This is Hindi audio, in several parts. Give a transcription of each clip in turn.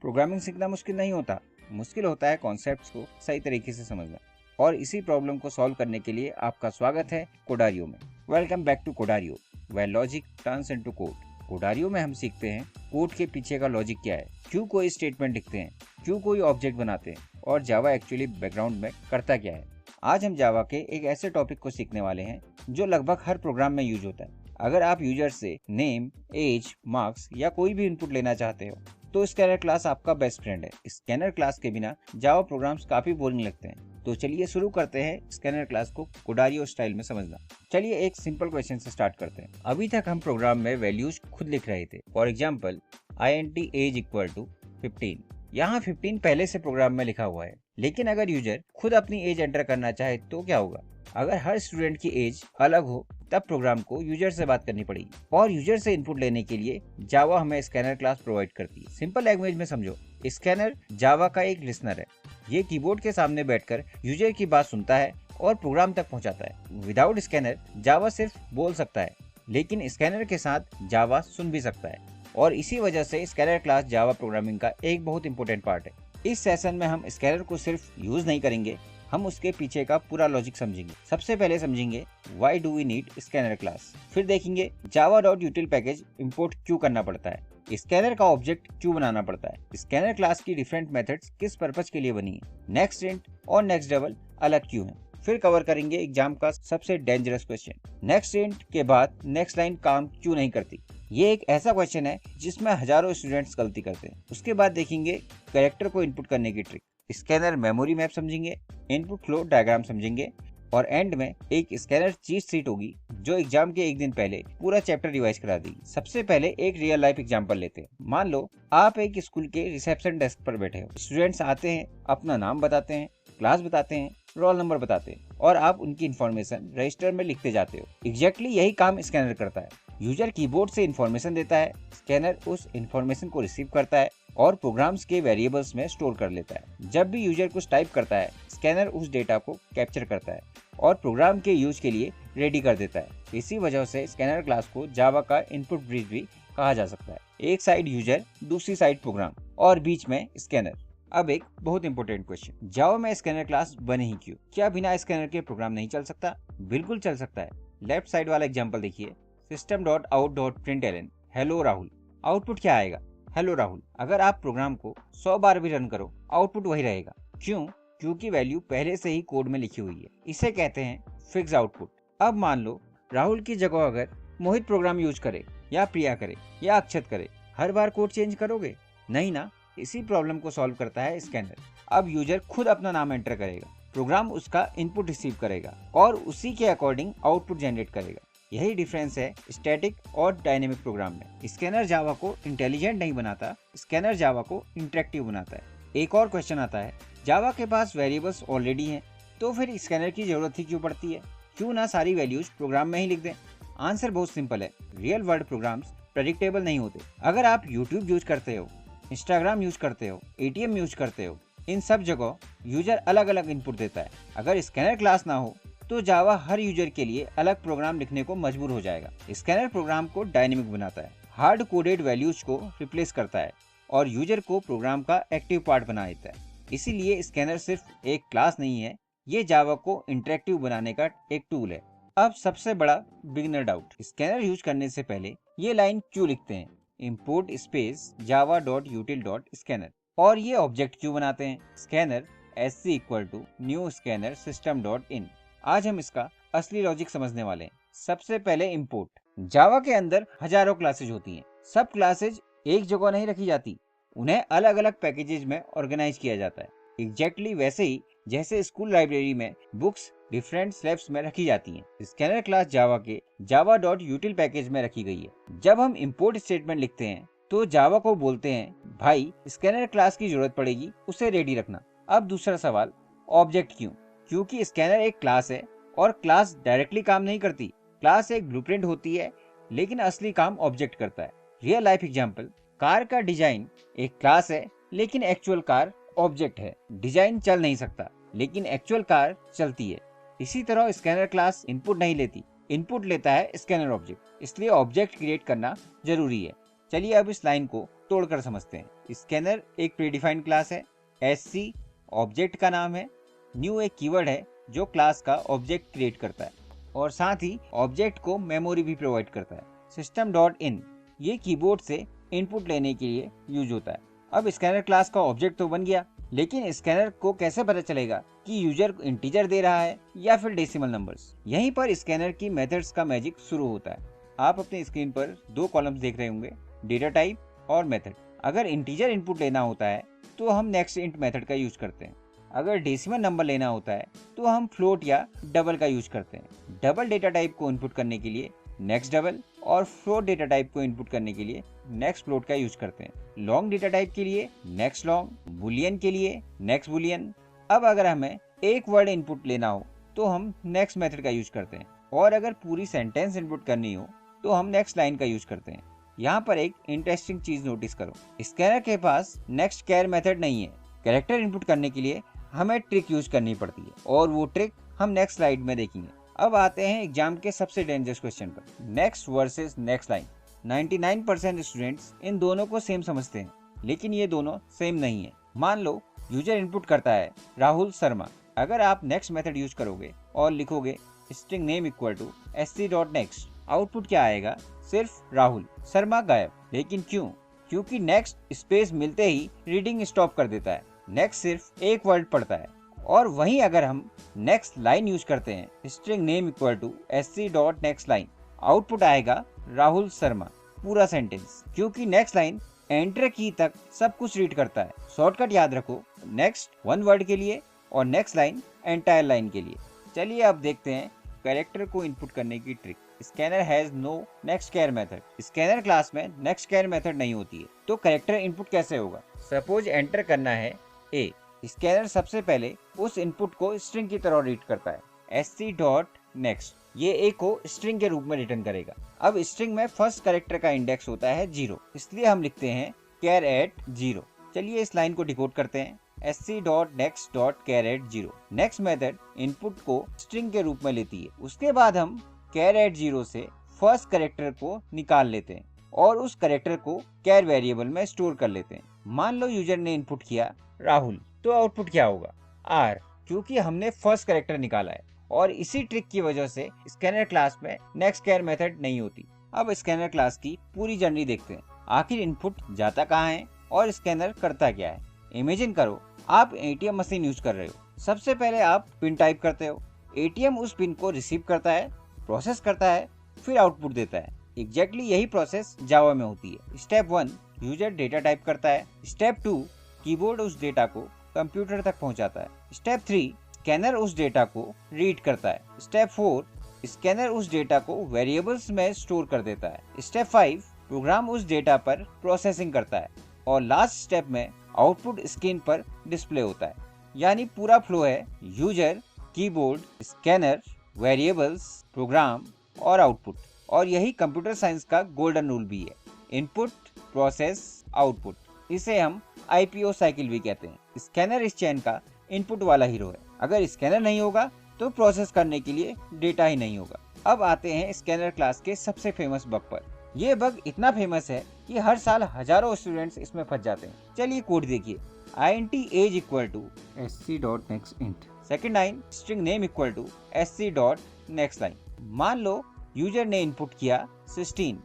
प्रोग्रामिंग सीखना मुश्किल नहीं होता, मुश्किल होता है कॉन्सेप्ट्स को सही तरीके से समझना। और इसी प्रॉब्लम को सॉल्व करने के लिए आपका स्वागत है कोडारियो में। Welcome back to Codario, where logic turns into code. Codario में हम सीखते हैं कोड के पीछे का लॉजिक क्या है, क्यों कोई स्टेटमेंट लिखते हैं, क्यों कोई ऑब्जेक्ट बनाते हैं, और जावा एक्चुअली बैकग्राउंड में करता क्या है। आज हम जावा के एक ऐसे टॉपिक को सीखने वाले हैं जो लगभग हर प्रोग्राम में यूज होता है। अगर आप यूजर से नेम, एज, मार्क्स या कोई भी इनपुट लेना चाहते हो तो स्कैनर क्लास आपका बेस्ट फ्रेंड है। स्कैनर क्लास के बिना जावा प्रोग्राम्स काफी बोरिंग लगते हैं। तो चलिए शुरू करते हैं स्कैनर क्लास को कोडारियो स्टाइल में समझना। चलिए एक सिंपल क्वेश्चन से स्टार्ट करते हैं। अभी तक हम प्रोग्राम में वैल्यूज खुद लिख रहे थे। For example int age equal to 15। यहाँ 15 पहले से प्रोग्राम में लिखा हुआ है, लेकिन अगर यूजर खुद अपनी एज एंटर करना चाहे तो क्या होगा? अगर हर स्टूडेंट की एज अलग हो तब प्रोग्राम को यूजर से बात करनी पड़ेगी, और यूजर से इनपुट लेने के लिए जावा हमें स्कैनर क्लास प्रोवाइड करती है। सिंपल लैंग्वेज में समझो, स्कैनर जावा का एक लिसनर है। ये कीबोर्ड के सामने बैठकर यूजर की बात सुनता है और प्रोग्राम तक पहुंचाता है। विदाउट स्कैनर जावा सिर्फ बोल सकता है, लेकिन स्कैनर के साथ जावा सुन भी सकता है, और इसी वजह से स्कैनर क्लास जावा प्रोग्रामिंग का एक बहुत इंपॉर्टेंट पार्ट है। इस सेशन में हम स्कैनर को सिर्फ यूज नहीं करेंगे, हम उसके पीछे का पूरा लॉजिक समझेंगे। सबसे पहले समझेंगे why do we need scanner class, फिर देखेंगे java.util पैकेज इंपोर्ट क्यों करना पड़ता है, स्कैनर का ऑब्जेक्ट क्यों बनाना पड़ता है, स्कैनर क्लास की डिफरेंट मेथड्स किस पर्पज के लिए बनी है, नेक्स्ट इंट और नेक्स्ट डबल अलग क्यों है, फिर कवर करेंगे एग्जाम का सबसे डेंजरस क्वेश्चन, नेक्स्ट इंट के बाद नेक्स्ट लाइन काम क्यों नहीं करती। ये एक ऐसा क्वेश्चन है जिसमें हजारों स्टूडेंट्स गलती करते हैं। उसके बाद देखेंगे कैरेक्टर को इनपुट करने की ट्रिक, स्कैनर मेमोरी मैप समझेंगे, इनपुट फ्लो डायग्राम समझेंगे, और एंड में एक स्कैनर चीट शीट होगी जो एग्जाम के एक दिन पहले पूरा चैप्टर रिवाइज करा देगी। सबसे पहले एक रियल लाइफ एग्जांपल लेते हैं। मान लो आप एक स्कूल के रिसेप्शन डेस्क पर बैठे हो। स्टूडेंट्स आते हैं, अपना नाम बताते हैं, क्लास बताते हैं, रोल नंबर बताते हैं, और आप उनकी इन्फॉर्मेशन रजिस्टर में लिखते जाते हो। एग्जैक्टली यही काम स्कैनर करता है। यूजर कीबोर्ड से इन्फॉर्मेशन देता है, स्कैनर उस इन्फॉर्मेशन को रिसीव करता है और प्रोग्राम्स के वेरिएबल्स में स्टोर कर लेता है। जब भी यूजर कुछ टाइप करता है, स्कैनर उस डेटा को कैप्चर करता है और प्रोग्राम के यूज के लिए रेडी कर देता है। इसी वजह से स्कैनर क्लास को जावा का इनपुट ब्रिज भी कहा जा सकता है। एक साइड यूजर, दूसरी साइड प्रोग्राम, और बीच में स्कैनर। अब एक बहुत इंपॉर्टेंट क्वेश्चन, जावा में स्कैनर क्लास बने ही क्यों? क्या बिना स्कैनर के प्रोग्राम नहीं चल सकता? बिल्कुल चल सकता है। लेफ्ट साइड वाला एग्जांपल देखिए, system.out.println हेलो राहुल। आउटपुट क्या आएगा? हेलो राहुल। अगर आप प्रोग्राम को 100 बार भी रन करो, आउटपुट वही रहेगा। क्यों? क्योंकि वैल्यू पहले से ही कोड में लिखी हुई है। इसे कहते हैं फिक्स आउटपुट। अब मान लो राहुल की जगह अगर मोहित प्रोग्राम यूज करे, या प्रिया करे, या अक्षत करे, हर बार कोड चेंज करोगे? नहीं ना। इसी प्रॉब्लम को सॉल्व करता है स्कैनर। अब यूजर खुद अपना नाम एंटर करेगा, प्रोग्राम उसका इनपुट रिसीव करेगा और उसी के अकॉर्डिंग आउटपुट जनरेट करेगा। यही डिफरेंस है स्टैटिक और डायनेमिक प्रोग्राम में। स्कैनर जावा को इंटेलिजेंट नहीं बनाता, स्कैनर जावा को इंटरेक्टिव बनाता है। एक और क्वेश्चन आता है, जावा के पास वेरिएबल्स ऑलरेडी हैं, तो फिर स्कैनर की जरूरत ही क्यों पड़ती है? क्यों ना सारी वैल्यूज प्रोग्राम में ही लिख दें? आंसर बहुत सिंपल है, रियल वर्ल्ड प्रोग्राम्स प्रेडिक्टेबल नहीं होते। अगर आप यूट्यूब यूज करते हो, इंस्टाग्राम यूज करते हो, एटीएम यूज करते हो, इन सब जगह यूजर अलग अलग इनपुट देता है। अगर स्कैनर क्लास ना हो तो जावा हर यूजर के लिए अलग प्रोग्राम लिखने को मजबूर हो जाएगा। स्कैनर प्रोग्राम को डायनेमिक बनाता है, हार्ड कोडेड वैल्यूज को रिप्लेस करता है और यूजर को प्रोग्राम का एक्टिव पार्ट बना देता है। इसीलिए स्कैनर सिर्फ एक क्लास नहीं है, ये जावा को इंटरेक्टिव बनाने का एक टूल है। अब सबसे बड़ा बिगिनर डाउट, स्कैनर यूज करने से पहले ये लाइन क्यों लिखते हैं, import स्पेस java.util.scanner, और ये ऑब्जेक्ट क्यों बनाते हैं, scanner sc equal to new scanner system.in। आज हम इसका असली लॉजिक समझने वाले हैं। सबसे पहले इंपोर्ट। जावा के अंदर हजारों क्लासेज होती हैं। सब क्लासेज एक जगह नहीं रखी जाती, उन्हें अलग अलग पैकेजेज में ऑर्गेनाइज किया जाता है। एग्जैक्टली वैसे ही जैसे स्कूल लाइब्रेरी में बुक्स डिफरेंट स्लैब्स में रखी जाती हैं। स्कैनर क्लास जावा के java.util पैकेज में रखी गई है। जब हम इंपोर्ट स्टेटमेंट लिखते हैं तो जावा को बोलते हैं, भाई स्कैनर क्लास की जरूरत पड़ेगी, उसे रेडी रखना। अब दूसरा सवाल, ऑब्जेक्ट क्यों? क्योंकि स्कैनर एक क्लास है और क्लास डायरेक्टली काम नहीं करती। क्लास एक ब्लूप्रिंट होती है, लेकिन असली काम ऑब्जेक्ट करता है। रियल लाइफ एग्जांपल, कार का डिजाइन एक क्लास है, लेकिन एक्चुअल कार ऑब्जेक्ट है। डिजाइन चल नहीं सकता, लेकिन एक्चुअल कार चलती है। इसी तरह स्कैनर क्लास इनपुट नहीं लेती, इनपुट लेता है स्कैनर ऑब्जेक्ट। इसलिए ऑब्जेक्ट क्रिएट करना जरूरी है। चलिए अब इस लाइन को तोड़कर समझते हैं। स्कैनर एक प्रीडिफाइंड क्लास है, एससी ऑब्जेक्ट का नाम है, न्यू एक कीवर्ड है जो क्लास का ऑब्जेक्ट क्रिएट करता है और साथ ही ऑब्जेक्ट को मेमोरी भी प्रोवाइड करता है। सिस्टम डॉट इन ये कीबोर्ड से इनपुट लेने के लिए यूज होता है। अब स्कैनर क्लास का ऑब्जेक्ट तो बन गया, लेकिन स्कैनर को कैसे पता चलेगा कि यूजर इंटीजर दे रहा है या फिर डेसिमल नंबर्स? यहीं पर स्कैनर की मेथड्स का मैजिक शुरू होता है। आप अपनी स्क्रीन पर दो कॉलम्स देख रहे होंगे, डेटा टाइप और मेथड। अगर इंटीजर इनपुट लेना होता है तो हम नेक्स्ट इंट मेथड का यूज करते हैं। अगर डेसिमल नंबर लेना होता है तो हम फ्लोट या डबल का यूज करते हैं। डबल डेटा टाइप को इनपुट करने के लिए नेक्स्ट डबल और फ्लोट डेटा टाइप को इनपुट करने के लिए नेक्स्ट फ्लोट का यूज करते हैं। लॉन्ग डेटा टाइप के लिए नेक्स्ट लॉन्ग, बुलियन के लिए नेक्स्ट बुलियन। अब अगर हमें एक वर्ड इनपुट लेना हो तो हम नेक्स्ट मेथड का यूज करते हैं और अगर पूरी सेंटेंस इनपुट करनी हो तो हम नेक्स्ट लाइन का यूज करते हैं। यहाँ पर एक इंटरेस्टिंग चीज नोटिस करो, स्कैनर के पास नेक्स्ट कैर मेथड नहीं है। कैरेक्टर इनपुट करने के लिए हमें ट्रिक यूज करनी पड़ती है और वो ट्रिक हम नेक्स्ट स्लाइड में देखेंगे। अब आते हैं एग्जाम के सबसे डेंजरस क्वेश्चन पर, next versus next line. 99% students in दोनों को सेम समझते हैं, लेकिन ये दोनों सेम नहीं है। मान लो यूजर इनपुट करता है राहुल शर्मा। अगर आप नेक्स्ट मेथड यूज करोगे और लिखोगे string name equal to sc.next, output क्या आएगा? सिर्फ राहुल, शर्मा गायब। लेकिन क्यों? क्योंकि नेक्स्ट स्पेस मिलते ही रीडिंग स्टॉप कर देता है। नेक्स्ट सिर्फ एक वर्ड पढ़ता है। और वहीं अगर हम नेक्स्ट लाइन यूज करते हैं string name equal to sc.next line, output आएगा राहुल शर्मा, पूरा सेंटेंस। क्योंकि नेक्स्ट लाइन एंटर की तक सब कुछ रीड करता है। शॉर्टकट याद रखो, नेक्स्ट वन वर्ड के लिए और नेक्स्ट लाइन एंटायर लाइन के लिए। चलिए अब देखते हैं कैरेक्टर को इनपुट करने की trick. Scanner has no next char method. Scanner class में नेक्स्ट कैर मेथड नहीं होती है, तो कैरेक्टर इनपुट कैसे होगा? सपोज एंटर करना है ए। स्कैनर सबसे पहले उस इनपुट को स्ट्रिंग की तरह रीड करता है, sc.next। ये ए को स्ट्रिंग के रूप में रिटर्न करेगा। अब स्ट्रिंग में फर्स्ट कैरेक्टर का इंडेक्स होता है 0, इसलिए हम लिखते हैं char at 0। चलिए इस लाइन को डिकोड करते हैं, sc.next.char at 0। Next method input को स्ट्रिंग के रूप में लेती है। उसके बाद हम char at 0 से फर्स्ट कैरेक्टर को निकाल लेते हैं और उस कैरेक्टर को char वेरिएबल में स्टोर कर लेते हैं। मान लो यूजर ने इनपुट किया राहुल, तो आउटपुट क्या होगा? R, क्योंकि हमने फर्स्ट कैरेक्टर निकाला है। और इसी ट्रिक की वजह से स्कैनर क्लास में नेक्स्ट कैर मेथड नहीं होती। अब स्कैनर क्लास की पूरी जर्नी देखते हैं। आखिर इनपुट जाता कहाँ है और स्कैनर करता क्या है? इमेजिन करो आप एटीएम मशीन यूज कर रहे हो। सबसे पहले आप पिन टाइप करते हो, एटीएम उस पिन को रिसीव करता है, प्रोसेस करता है, फिर आउटपुट देता है। एग्जैक्टली यही प्रोसेस जावा में होती है। स्टेप 1 यूजर डेटा टाइप करता है। स्टेप 2 कीबोर्ड उस डेटा को कंप्यूटर तक पहुंचाता है। स्टेप 3 स्कैनर उस डेटा को रीड करता है। स्टेप 4 स्कैनर उस डेटा को वेरिएबल्स में स्टोर कर देता है। स्टेप 5 प्रोग्राम उस डेटा पर प्रोसेसिंग करता है और लास्ट स्टेप में आउटपुट स्क्रीन पर डिस्प्ले होता है। यानी पूरा फ्लो है user, keyboard, scanner, variables, program और आउटपुट। और यही कंप्यूटर साइंस का गोल्डन रूल भी है, इनपुट, प्रोसेस, आउटपुट। इसे हम IPO साइकिल भी कहते हैं। स्कैनर इस चेन का इनपुट वाला हीरो है। अगर स्कैनर नहीं होगा तो प्रोसेस करने के लिए डेटा ही नहीं होगा। अब आते हैं स्कैनर क्लास के सबसे फेमस बग पर। ये बग इतना फेमस है कि हर साल हजारों स्टूडेंट्स इसमें फंस जाते हैं। चलिए कोड देखिए, int age equal to sc.next int, second line string name equal to sc.next line। मान लो यूजर ने इनपुट किया 16।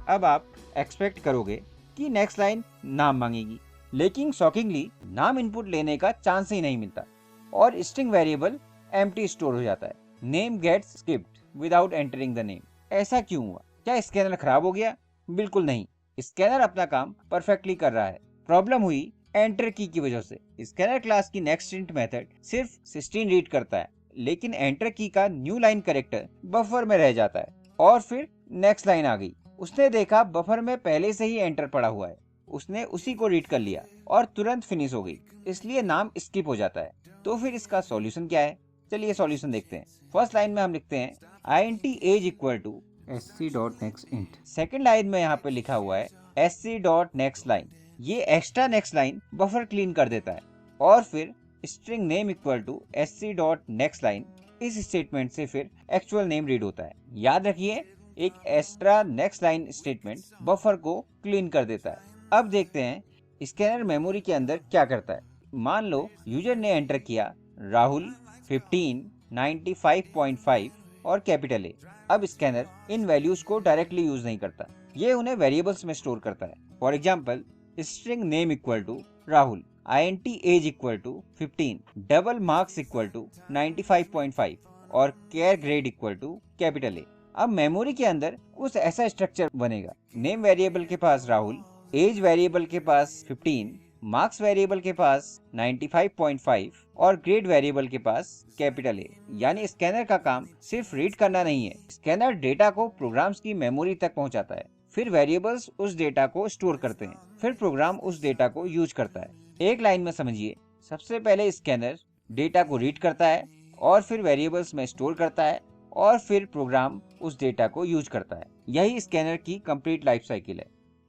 अब आप एक्सपेक्ट करोगे कि नेक्स्ट लाइन नाम मांगेगी, लेकिन शॉकिंगली नाम इनपुट लेने का चांस ही नहीं मिलता और स्ट्रिंग वेरिएबल एम्प्टी स्टोर हो जाता है। Name gets skipped without entering the name. ऐसा क्यों हुआ? क्या स्कैनर खराब हो गया? बिल्कुल नहीं, स्कैनर अपना काम परफेक्टली कर रहा है। प्रॉब्लम हुई एंटर की वजह से। स्कैनर क्लास की नेक्स्ट इंट मेथड सिर्फ 16 रीड करता है, लेकिन एंटर की का न्यू लाइन कैरेक्टर बफर में रह जाता है। और फिर नेक्स्ट लाइन आ गई, उसने देखा बफर में पहले से ही एंटर पड़ा हुआ है, उसने उसी को रीड कर लिया और तुरंत फिनिश हो गई, इसलिए नाम स्किप हो जाता है। तो फिर इसका सॉल्यूशन क्या है? चलिए सॉल्यूशन देखते हैं। फर्स्ट लाइन में हम लिखते हैं int age equal to sc.next int। Second line में यहाँ पे लिखा हुआ है sc.next line। ये extra next line buffer clean कर देता है। और फिर string name equal to sc.next line। इस स्टेटमेंट से फिर एक्चुअल नेम रीड होता है। याद रखिए, एक extra next line statement buffer को क्लीन कर देता है। अब देखते हैं स्कैनर मेमोरी के अंदर क्या करता है। मान लो यूजर ने एंटर किया राहुल 15, 95.5 और कैपिटल ए। अब स्कैनर इन वैल्यूज को डायरेक्टली यूज नहीं करता, ये उन्हें वेरिएबल्स में स्टोर करता है। For example, string name equal to Rahul, int age equal to 15, double marks equal to 95.5 और char grade equal to capital A. अब मेमोरी के अंदर कुछ ऐसा स्ट्रक्चर बनेगा। नेम वेरिएबल के पास राहुल, एज वेरिएबल के पास 15, मार्क्स वेरिएबल के पास 95.5 और ग्रेड वेरिएबल के पास कैपिटल ए। यानी स्कैनर का काम सिर्फ रीड करना नहीं है, स्कैनर डेटा को प्रोग्राम्स की मेमोरी तक पहुंचाता है, फिर वेरिएबल्स उस डेटा को स्टोर करते हैं, फिर प्रोग्राम उस डेटा को यूज करता है। एक लाइन में समझिए, सबसे पहले स्कैनर डेटा को रीड करता है और फिर वेरिएबल्स में स्टोर करता है और फिर प्रोग्राम उस डेटा को यूज करता है। यही स्कैनर की कंप्लीट लाइफ साइकिल है।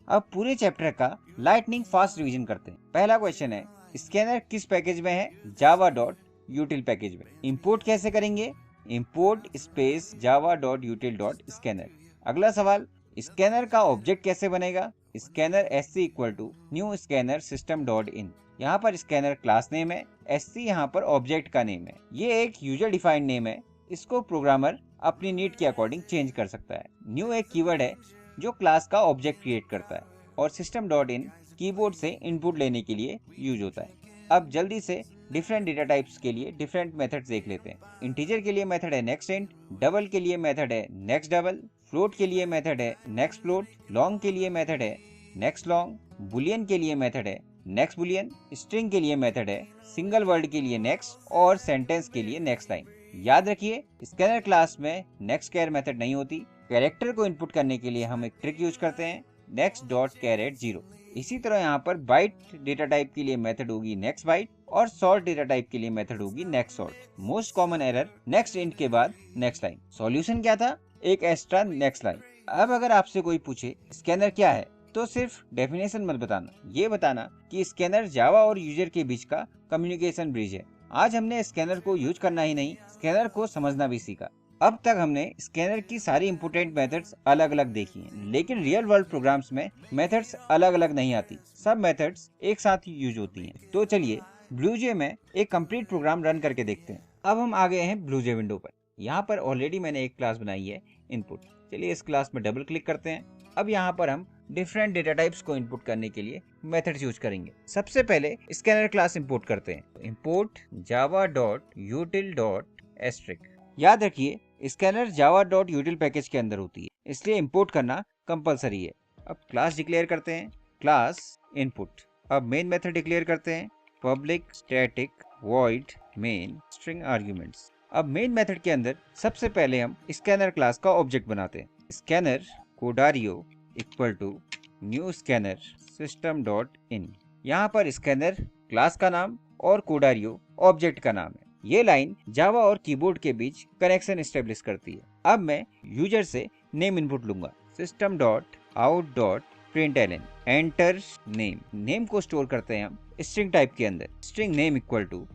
अब पूरे चैप्टर का लाइटनिंग फास्ट रिवीजन करते हैं। पहला क्वेश्चन है, स्कैनर किस पैकेज में है? java.util पैकेज में। इंपोर्ट कैसे करेंगे? Import space java.util.scanner। अगला सवाल, स्कैनर का ऑब्जेक्ट कैसे बनेगा? Scanner sc equal to new scanner system dot in. यहाँ पर स्कैनर क्लास नेम है, sc यहाँ पर ऑब्जेक्ट का नेम है। ये एक यूजर डिफाइंड नेम है, इसको प्रोग्रामर अपनी नीड के अकॉर्डिंग चेंज कर सकता है। न्यू एक कीवर्ड है जो क्लास का ऑब्जेक्ट क्रिएट करता है और सिस्टम डॉट इन कीबोर्ड से इनपुट लेने के लिए यूज होता है। अब जल्दी से डिफरेंट डेटा टाइप्स के लिए डिफरेंट मेथड्स देख लेते हैं। इंटीजर के लिए मेथड है नेक्स्ट इंट, डबल के लिए मेथड है नेक्स्ट डबल, फ्लोट के लिए मेथड है नेक्स्ट फ्लोट, लॉन्ग के लिए मेथड है नेक्स्ट लॉन्ग, बुलियन के लिए मेथड है नेक्स्ट बुलियन, स्ट्रिंग के लिए मेथड है सिंगल वर्ड के लिए नेक्स्ट और सेंटेंस के लिए नेक्स्ट लाइन। याद रखिए, स्कैनर क्लास में नेक्स्ट कैर मेथड नहीं होती। कैरेक्टर को इनपुट करने के लिए हम एक ट्रिक यूज करते हैं, नेक्स्ट डॉट कैरेट 0। इसी तरह यहाँ पर बाइट डेटा टाइप के लिए मेथड होगी नेक्स्ट बाइट और सॉर्ट डेटा टाइप के लिए मेथड होगी next sort. Most common error next int के बाद नेक्स्ट लाइन। सॉल्यूशन क्या था? एक एक्स्ट्रा नेक्स्ट लाइन। अब अगर आपसे कोई पूछे स्कैनर क्या है, तो सिर्फ डेफिनेशन मत बताना, ये बताना कि स्कैनर जावा और यूजर के बीच का कम्युनिकेशन ब्रिज है। आज हमने स्कैनर को यूज करना ही नहीं, स्कैनर को समझना भी सीखा। अब तक हमने स्कैनर की सारी इंपोर्टेंट मेथड्स अलग अलग देखी हैं, लेकिन रियल वर्ल्ड प्रोग्राम्स में मेथड्स अलग अलग नहीं आती, सब मेथड्स एक साथ यूज होती हैं। तो चलिए ब्लूजे में एक कंप्लीट प्रोग्राम रन करके देखते हैं। अब हम आ गए हैं ब्लूजे विंडो पर। यहाँ पर ऑलरेडी मैंने एक क्लास बनाई है इनपुट। चलिए इस क्लास में डबल क्लिक करते हैं। अब यहाँ पर हम डिफरेंट डेटा टाइप्स को इनपुट करने के लिए मेथड्स यूज करेंगे। सबसे पहले स्कैनर क्लास इंपोर्ट करते हैं। Import java.util.asterisk। याद रखिए, स्कैनर java.util पैकेज के अंदर होती है, इसलिए इंपोर्ट करना कंपलसरी है। अब क्लास डिक्लेयर करते हैं, क्लास इनपुट। अब मेन मेथड डिक्लेयर करते हैं, public static void main string arguments. अब मेन मेथड के अंदर सबसे पहले हम स्कैनर क्लास का ऑब्जेक्ट बनाते हैं। Scanner Codario equal to new scanner system dot in. यहाँ पर स्कैनर क्लास का नाम और कोडारियो ऑब्जेक्ट का नाम है। ये लाइन जावा और कीबोर्ड के बीच कनेक्शन एस्टेब्लिश करती है। अब मैं यूजर से नेम इनपुट लूंगा, system dot out dot println, enter name. Name को स्टोर करते हैं हम स्ट्रिंग टाइप के अंदर, स्ट्रिंग नेम इक्वल टू,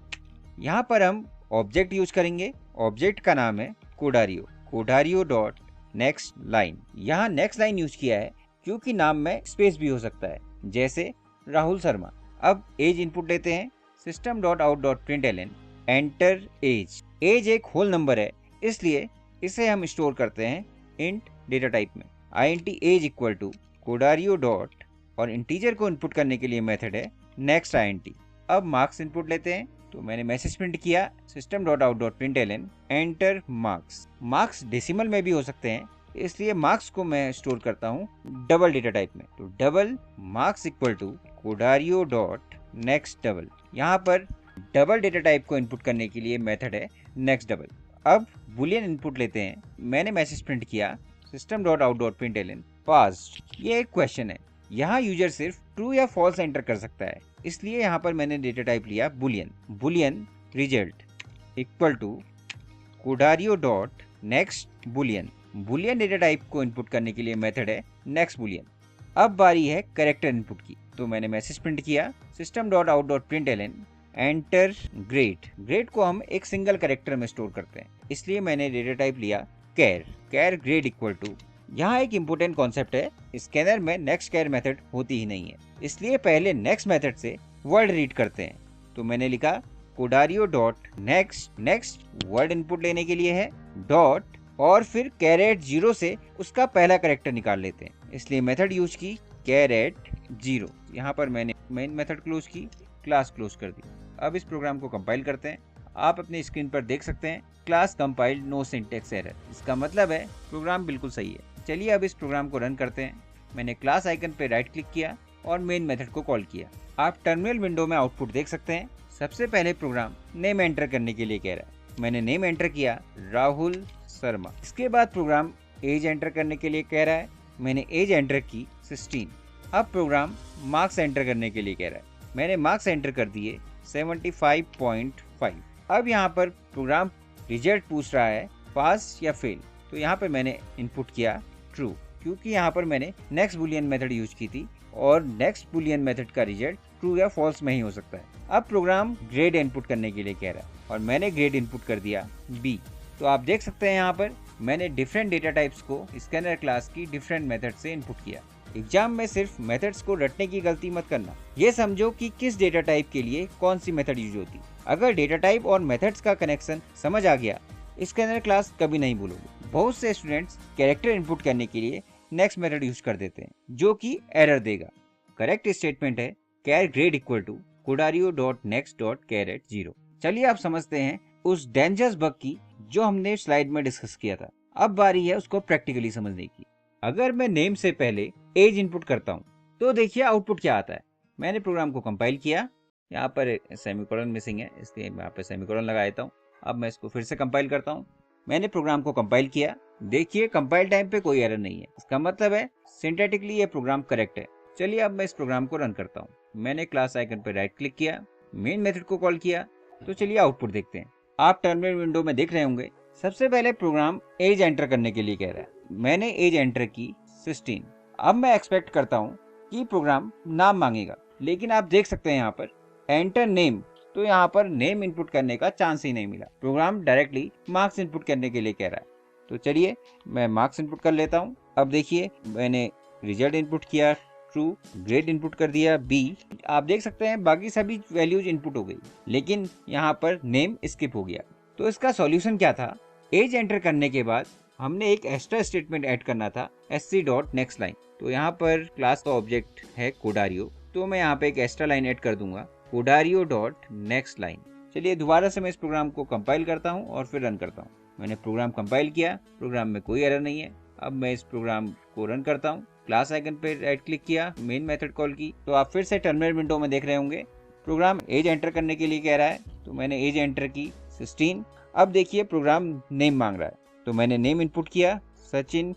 यहाँ पर हम ऑब्जेक्ट यूज करेंगे, ऑब्जेक्ट का नाम है कोडारियो, कोडारियो डॉट नेक्स्ट लाइन। यहाँ नेक्स्ट लाइन यूज किया है क्योंकि नाम में स्पेस भी हो सकता है, जैसे राहुल शर्मा। अब एज इनपुट लेते हैं, system dot out dot println, enter age. Age एक होल नंबर है, इसलिए इसे हम स्टोर करते हैं इंट डेटा टाइप में, int age equal to Codario dot, और इंटीजर को इनपुट करने के लिए मेथड है नेक्स्ट int। अब मार्क्स इनपुट लेते हैं, तो मैंने मैसेज प्रिंट किया, system dot out dot println, enter marks. Marks decimal में भी हो सकते हैं, इसलिए मार्क्स को मैं स्टोर करता हूँ डबल डेटा टाइप में, तो double marks equal to Codario dot next double. यहाँ पर डबल डेटा टाइप को इनपुट करने के लिए मेथड है नेक्स्ट डबल। अब बुलियन इनपुट लेते हैं, मैंने मैसेज प्रिंट किया, system dot out dot println passed. ये एक क्वेश्चन है, यहाँ यूजर सिर्फ ट्रू या फॉल्स एंटर कर सकता है, इसलिए यहाँ पर मैंने डेटा टाइप लिया boolean. Boolean result equal to Codario dot next boolean. Boolean data type को इनपुट करने के लिए मेथड है नेक्स्ट बुलियन। अब बारी है कैरेक्टर इनपुट की, तो मैंने मैसेज प्रिंट किया, system dot out dot println, enter grade. Grade को हम एक सिंगल कैरेक्टर में स्टोर करते हैं, इसलिए मैंने डेटा टाइप लिया char, char grade equal to. यहाँ एक इम्पोर्टेंट कॉन्सेप्ट है, स्कैनर में नेक्स्ट कैर मेथड होती ही नहीं है, इसलिए पहले नेक्स्ट मेथड से वर्ड रीड करते हैं। तो मैंने लिखा Codario dot next, next word input लेने के लिए है, डॉट और फिर कैरेट 0 से उसका पहला कैरेक्टर निकाल लेते हैं, इसलिए मेथड यूज की कैरेट 0। यहाँ पर मैंने मेन मेथड क्लोज की, क्लास क्लोज कर दी। अब इस प्रोग्राम को कंपाइल करते हैं। आप अपनी स्क्रीन पर देख सकते हैं class compiled no syntax error, इसका मतलब है प्रोग्राम बिल्कुल सही है। चलिए अब इस प्रोग्राम को रन करते हैं। मैंने क्लास आइकन पे राइट क्लिक किया और मेन मेथड को कॉल किया। आप टर्मिनल विंडो में आउटपुट देख सकते हैं। सबसे पहले प्रोग्राम नेम एंटर करने के लिए कह रहा है। मैंने नेम एंटर किया राहुल शर्मा। इसके बाद प्रोग्राम एज एंटर करने के लिए कह रहा है। मैंने एज एंटर की 16। अब प्रोग्राम मार्क्स एंटर करने के लिए कह रहा है। मैंने मार्क्स एंटर कर दिए 75.5। अब यहाँ पर प्रोग्राम रिजल्ट पूछ रहा है पास या फेल, तो यहाँ पर मैंने इनपुट किया ट्रू, क्योंकि यहाँ पर मैंने नेक्स्ट बुलियन मेथड यूज की थी और नेक्स्ट बुलियन मेथड का रिजल्ट ट्रू या फॉल्स में ही हो सकता है। अब प्रोग्राम ग्रेड इनपुट करने के लिए कह रहा है और मैंने ग्रेड इनपुट कर दिया बी। तो आप देख सकते हैं यहाँ पर मैंने डिफरेंट डेटा टाइप्स को स्कैनर क्लास की डिफरेंट मेथड से इनपुट किया। एग्जाम में सिर्फ मेथड्स को रटने की गलती मत करना, ये समझो कि किस डेटा टाइप के लिए कौन सी मेथड यूज होती। अगर डेटा टाइप और मेथड्स का कनेक्शन समझ आ गया, स्कैनर क्लास कभी नहीं भूलोगे। बहुत से स्टूडेंट्स कैरेक्टर इनपुट करने के लिए नेक्स्ट मेथड यूज कर देते हैं, जो कि एरर देगा। करेक्ट स्टेटमेंट है char grade equal to Codario dot next dot char at 0। चलिए आप समझते हैं उस डेंजरस बग की जो हमने स्लाइड में डिस्कस किया था। अब बारी है उसको प्रैक्टिकली समझने की। अगर मैं नेम से पहले एज इनपुट करता हूँ तो देखिए आउटपुट क्या आता है। मैंने प्रोग्राम को कंपाइल किया, यहाँ पर सेमीकोलन मिसिंग है इसलिए मैं यहाँ पे सेमीकोलन लगा देता हूँ। अब मैं इसको फिर से कंपाइल करता हूँ। मैंने प्रोग्राम को कंपाइल किया, देखिए कंपाइल टाइम पे कोई एरर नहीं है, इसका मतलब है सिंथेटिकली ये प्रोग्राम करेक्ट है। चलिए अब मैं इस प्रोग्राम को रन करता हूँ। मैंने क्लास आइकन पर राइट क्लिक किया, मेन मेथड को कॉल किया। तो चलिए आउटपुट देखते हैं। आप टर्मिनल विंडो में देख रहे होंगे सबसे पहले प्रोग्राम एज एंटर करने के लिए कह रहा है। मैंने एज एंटर की 16। अब मैं एक्सपेक्ट करता हूँ कि प्रोग्राम नाम मांगेगा, लेकिन आप देख सकते हैं यहाँ पर एंटर नेम, तो यहाँ पर नेम इनपुट करने का चांस ही नहीं मिला। प्रोग्राम डायरेक्टली मार्क्स इनपुट करने के लिए कह रहा है। तो चलिए मैं मार्क्स इनपुट कर लेता हूँ। अब देखिए मैंने रिजल्ट इनपुट किया ट्रू, ग्रेड इनपुट कर दिया बी। आप देख सकते हैं बाकी सभी वैल्यूज इनपुट हो गई, लेकिन यहाँ पर नेम स्किप हो गया। तो इसका सॉल्यूशन क्या था? एज एंटर करने के बाद हमने एक एक्स्ट्रा स्टेटमेंट ऐड करना था sc.nextLine। तो यहाँ पर क्लास का ऑब्जेक्ट है कोडारियो, तो मैं यहाँ पे एक एक्स्ट्रा लाइन ऐड कर दूंगा कोडारियो.nextLine। चलिए दोबारा से मैं इस प्रोग्राम को कंपाइल करता हूँ और फिर रन करता हूँ। मैंने प्रोग्राम कंपाइल किया, प्रोग्राम में कोई एरर नहीं है। अब मैं इस प्रोग्राम को रन करता हूँ। क्लास आइकन पे राइट क्लिक किया, मेन मेथड कॉल की। तो आप फिर से टर्मिनल विंडो में देख रहे होंगे प्रोग्राम एज एंटर करने के लिए कह रहा है। तो मैंने एज एंटर की 16। अब देखिए प्रोग्राम नेम मांग रहा है, तो मैंने नेम इनपुट किया सचिन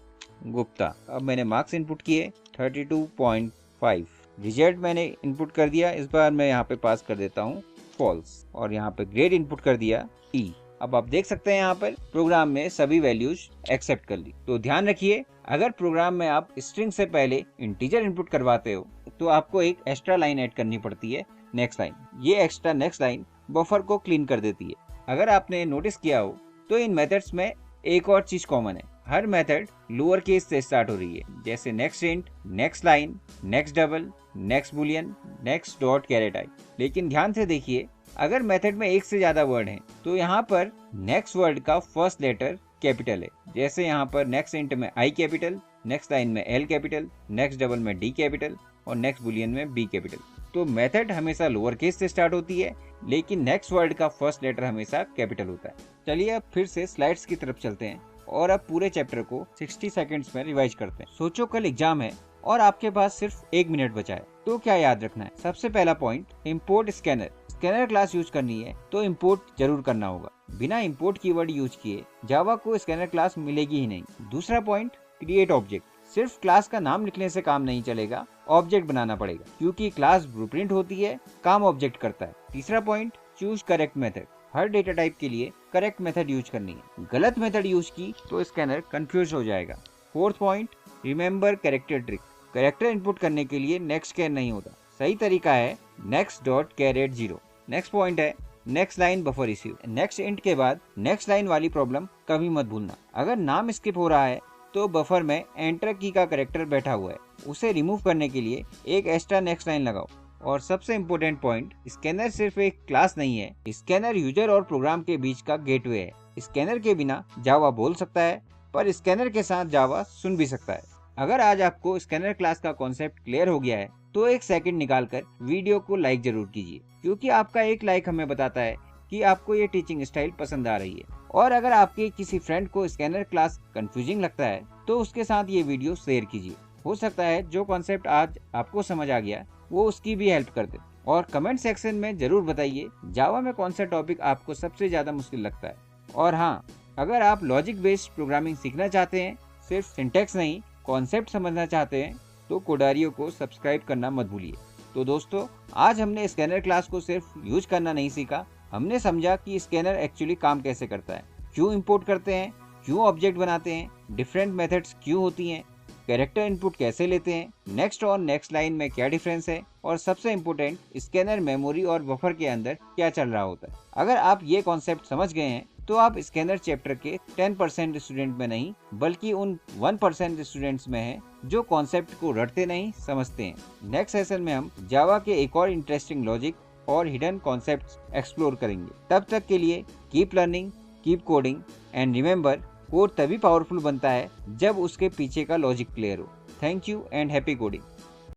गुप्ता। अब मैंने मार्क्स इनपुट किए 32.5। रिजल्ट मैंने इनपुट कर दिया, इस बार मैं यहाँ पे पास कर देता हूँ फॉल्स, और यहाँ पे ग्रेड इनपुट कर दिया ई। अब आप देख सकते हैं यहाँ पर प्रोग्राम में सभी वैल्यूज एक्सेप्ट कर ली। तो ध्यान रखिए अगर प्रोग्राम में आप स्ट्रिंग से पहले इंटीजर इनपुट करवाते हो तो आपको एक एक्स्ट्रा लाइन ऐड करनी पड़ती है नेक्स्ट लाइन। ये एक्स्ट्रा नेक्स्ट लाइन बफर को क्लीन कर देती है। अगर आपने नोटिस किया हो तो इन मेथड्स में एक और चीज कॉमन है, हर मेथड लोअर केस से स्टार्ट हो रही है, जैसे next int, next line, next double, next boolean, next dot char at I. लेकिन ध्यान से देखिए अगर मेथड में एक से ज्यादा वर्ड हैं तो यहाँ पर नेक्स्ट वर्ड का फर्स्ट लेटर कैपिटल है। जैसे यहाँ पर नेक्स्ट इंट में आई कैपिटल, नेक्स्ट लाइन में एल कैपिटल, नेक्स्ट डबल में डी कैपिटल और नेक्स्ट बुलियन में बी कैपिटल। तो मेथड हमेशा लोअर केस से स्टार्ट होती है, लेकिन नेक्स्ट वर्ड का फर्स्ट लेटर हमेशा कैपिटल होता है। चलिए अब फिर से स्लाइड्स की तरफ चलते हैं और अब पूरे चैप्टर को 60 सेकंड्स में रिवाइज करते हैं। सोचो कल एग्जाम है और आपके पास सिर्फ 1 मिनट बचा है, तो क्या याद रखना है? सबसे पहला point, import scanner. Scanner class use करनी है तो इंपोर्ट जरूर करना होगा। बिना इंपोर्ट कीवर्ड यूज किए जावा को स्कैनर क्लास मिलेगी ही नहीं। दूसरा पॉइंट, क्रिएट ऑब्जेक्ट। सिर्फ क्लास का नाम लिखने से काम नहीं चलेगा, ऑब्जेक्ट बनाना पड़ेगा, क्योंकि क्लास ब्लूप्रिंट होती है, काम ऑब्जेक्ट करता है। तीसरा पॉइंट, चूज करेक्ट मेथड। हर डेटा टाइप के लिए करेक्ट मेथड यूज करनी है, गलत मेथड यूज की तो स्कैनर कंफ्यूज हो जाएगा। Fourth point, remember character trick. Character input करने के लिए नेक्स्ट कैर नहीं होता, सही तरीका है next dot char at 0। Next point है next line buffer issue. Next int के बाद नेक्स्ट लाइन वाली प्रॉब्लम कभी मत भूलना। अगर नाम स्किप हो रहा है तो बफर में एंटर की का कैरेक्टर बैठा हुआ है, उसे रिमूव करने के लिए एक एक्स्ट्रा नेक्स्ट लाइन लगाओ। और सबसे इम्पोर्टेंट पॉइंट, स्कैनर सिर्फ एक क्लास नहीं है, स्कैनर यूजर और प्रोग्राम के बीच का गेटवे है। स्कैनर के बिना जावा बोल सकता है, पर स्कैनर के साथ जावा सुन भी सकता है। अगर आज आपको स्कैनर क्लास का कॉन्सेप्ट क्लियर हो गया है तो एक सेकंड निकालकर वीडियो को लाइक जरूर कीजिए, क्योंकि आपका एक लाइक हमें बताता है कि आपको ये टीचिंग स्टाइल पसंद आ रही है। और अगर आपके किसी फ्रेंड को स्कैनर क्लास कंफ्यूजिंग लगता है तो उसके साथ ये वीडियो शेयर कीजिए। हो सकता है जो कॉन्सेप्ट आज आपको समझ आ गया वो उसकी भी हेल्प कर दे। और कमेंट सेक्शन में जरूर बताइए जावा में कौन सा टॉपिक आपको सबसे ज्यादा मुश्किल लगता है। और हाँ, अगर आप लॉजिक बेस्ड प्रोग्रामिंग सीखना चाहते हैं, सिर्फ सिंटैक्स नहीं कॉन्सेप्ट समझना चाहते हैं, तो कोडारियो को सब्सक्राइब करना मत भूलिए। तो दोस्तों, आज हमने स्कैनर क्लास को सिर्फ यूज करना नहीं सीखा, हमने समझा कि स्कैनर एक्चुअली काम कैसे करता है, क्यों इंपोर्ट करते हैं, क्यों ऑब्जेक्ट बनाते हैं, डिफरेंट मेथड्स क्यों होती हैं, कैरेक्टर इनपुट कैसे लेते हैं, नेक्स्ट और नेक्स्ट लाइन में क्या डिफरेंस है, और सबसे इम्पोर्टेंट, स्कैनर मेमोरी और बफर के अंदर क्या चल रहा होता है। अगर आप ये कॉन्सेप्ट समझ गए हैं तो आप स्कैनर चैप्टर के 10% स्टूडेंट में नहीं बल्कि उन 1% स्टूडेंट्स में हैं जो कॉन्सेप्ट को रटते नहीं समझते हैं। नेक्स्ट सेशन में हम जावा के एक और इंटरेस्टिंग लॉजिक और हिडन कॉन्सेप्ट्स एक्सप्लोर करेंगे। तब तक के लिए keep learning, keep coding and remember, code तभी पावरफुल बनता है जब उसके पीछे का लॉजिक क्लियर हो। Thank you and happy coding.